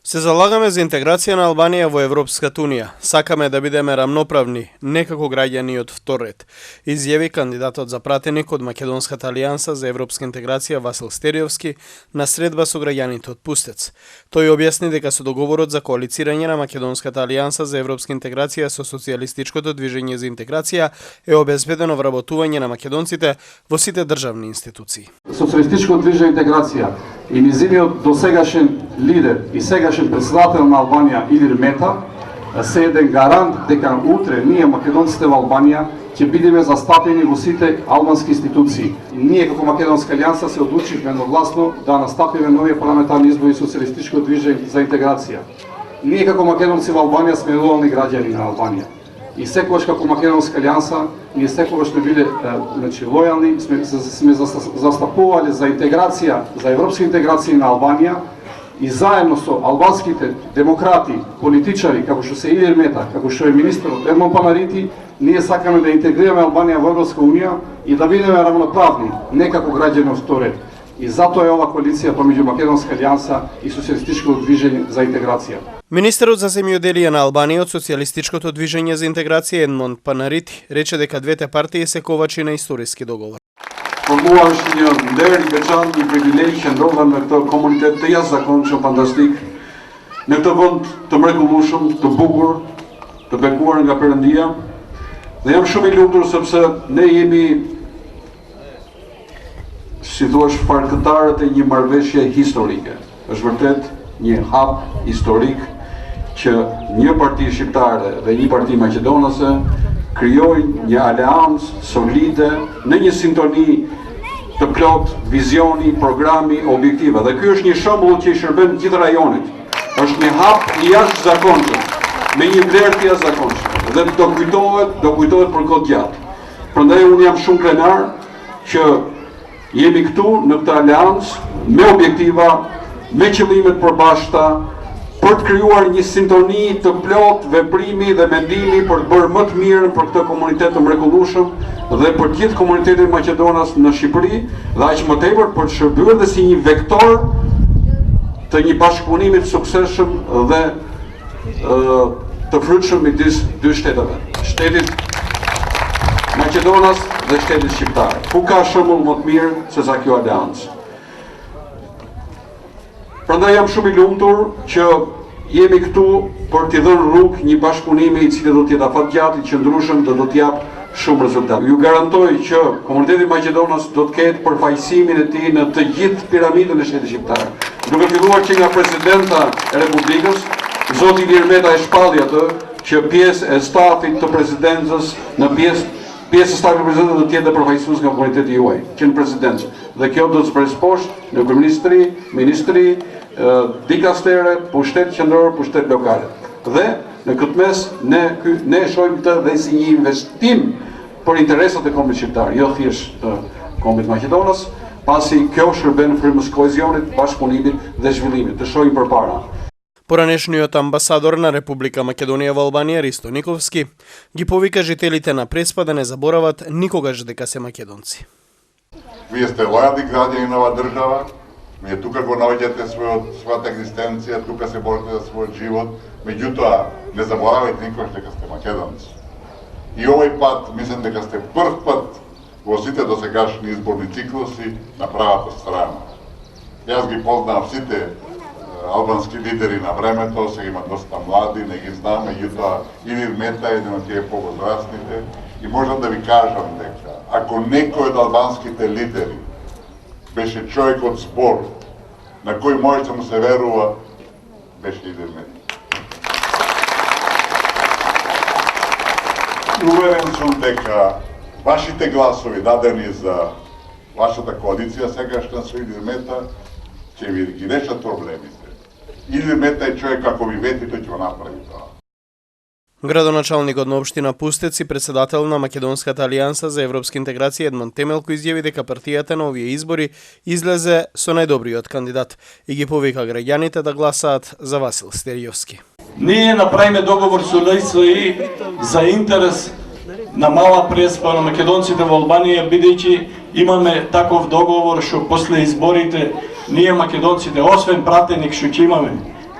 Се залагаме за интеграција на Албанија во Европската унија. Сакаме да бидеме рамноправни, не како граѓани од втор ред, изјави кандидатот за пратеник од Македонската алијанса за европска интеграција Васил Стериовски на средба со граѓаните од Пустец. Тој објасни дека со договорот за коалицирање на Македонската алијанса за европска интеграција со Социјалистичкото движење за интеграција е обезбедено вработување на македонците во сите државни институции. Социјалистичкото движење интеграција и низиниот досегашен лидер и сегашен председател на Албанија Илир Мета се еден гарант дека утре ние македонците во Албанија ќе бидеме застапени во сите албански институции. Ние како Македонска алијанса се одлучивме едногласно да настапиме новија парламентарни избори Социјалистичко движење за интеграција. Ние како македонци во Албанија сме лојални граѓани на Албанија. И секогаш како Македонска алијанса ние секогаш сме биле лојални, сме застапувале за интеграција, за европска интеграција на Албанија. И заедно со албанските демократи, политичари, како што се Илир Мета, како што е министерот Едмон Панарити, ние сакаме да интегрираме Албанија во Европска унија и да бидеме рамноправни, не како граѓани од втор ред. И затоа е ова коалиција помеѓу Македонска алијанса и Социјалистичкото движење за интеграција. Министерот за земјоделие на Албанија од Социјалистичкото движење за интеграција Едмон Панарити рече дека двете партии се ковачи на историски договор. Për mua është një nder i veçantë, një privilegj që ndodha me këtë komunitet të jashtëzakonshëm fantastik, në këtë vend të mrekullueshëm, të bukur, të bekuar nga Perëndia. Dhe jam shumë i lumtur sepse ne jemi, si thua, farkëtarët e një marrëveshje historike. Është vërtet një hap historik që një parti shqiptare dhe një parti maqedonase krijojnë një aleancë solide në një sintoni të plot vizioni, programi, objektive. Dhe ky është një shembull që i shërben gjithë rajonit. Është një hap i jashtëzakonshëm, me një vlerë të jashtëzakonshme dhe do kujtohet për kohë gjatë. Prandaj unë jam shumë krenar që jemi këtu në këtë aleancë me objektiva, me qëllime të përbashkëta, për të krijuar një sintoni të plot veprimi dhe mendimi për të bërë më të mirën për këtë komunitet të mrekullueshëm dhe për të gjithë komunitetin Maqedonas në Shqipëri dhe aq më tepër për të shërbyer dhe si një vektor të një bashkëpunimi të suksesshëm dhe të frytshëm midis dy shteteve, shtetit Maqedonas dhe shtetit shqiptar. Ku ka shembull më të mirë se sa kjo aleancë? Prandaj jam shumë i lumtur që jemi këtu për t'i dhënë rrugë një bashkëpunimi i cili do të jetë afatgjatë, i qëndrueshëm dhe do të jap shumë rezultate. Ju garantoj që komuniteti Maqedonas do të ketë përfaqësimin e tij në të gjithë piramidën e shtetit shqiptar. Duke filluar që nga presidenta e Republikës, zoti Ilir Meta e shpalli atë që pjesë e stafit të presidencës në pjesë e stafit të presidencës do të jetë përfaqësues nga komuniteti juaj, që në presidencë. Dhe kjo do të zbresë poshtë në kryeministri, ministri, dikastere, pushtet qendror, pushtet lokale. Dhe në këtë mes ne shohim këtë dhe si një investim për interesat e kombit shqiptar, jo thjesht të kombit Maqedonas, pasi kjo shërben frymës kohezionit, bashkëpunimit dhe zhvillimit. Të shohim përpara. Поранешниот амбасадор на Република Македонија во Албанија Ристо Никовски ги повика жителите на Преспа да не заборават никогаш дека се македонци. Вие сте лојални граѓани на оваа држава, вие тука го наоѓате својата екзистенција, тука се борите за својот живот, меѓутоа не заборавајте никогаш дека сте македонци. И овој пат, мислам дека сте прв пат во сите досегашни изборни циклуси на правата страна. Јас ги познавам сите албански лидери на времето, сега има доста млади, не ги знам, меѓутоа Илир Мета е еден од тие повозрастните и можам да ви кажам дека ако некој од албанските лидери беше човек од збор на кој може да му се верува, беше Илир Мета. Уверен сум дека вашите гласови дадени за вашата коалиција сегашна со Илир Мета ќе ви ги решат проблемите. Илир Мета е човек како ви вети, тој ќе го направи тоа. Градоначалникот на општина Пустец и председател на Македонската алијанса за европска интеграција Едмон Темелко изјави дека партијата на овие избори излезе со најдобриот кандидат и ги повика граѓаните да гласаат за Васил Стериовски. Ние направиме договор со ЛСИ за интерес на Мала Преспа на македонците во Албанија, бидејќи имаме таков договор што после изборите ние македонците, освен пратеник што ќе имаме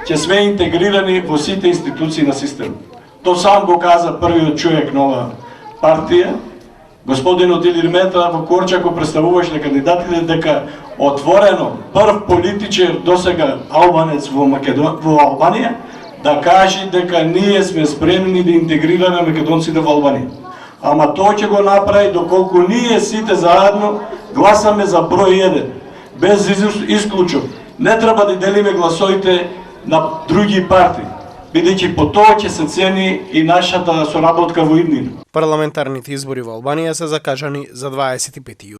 ќе сме интегрирани во сите институции на системот. То сам го каза првиот човек на оваа партија, господинот Илир Мета во Корчако представуваше на кандидатите дека отворено прв политичар досега албанец во Албанија да каже дека ние сме спремни да интегрираме македонците во Албанија. Ама тоа ќе го направи доколку ние сите заедно гласаме за број 1, без исклучок. Не треба да делиме гласовите на други партии, бидејќи по тоа ќе се цени и нашата соработка во иднина. Парламентарните избори во Албанија се закажани за 25 јули.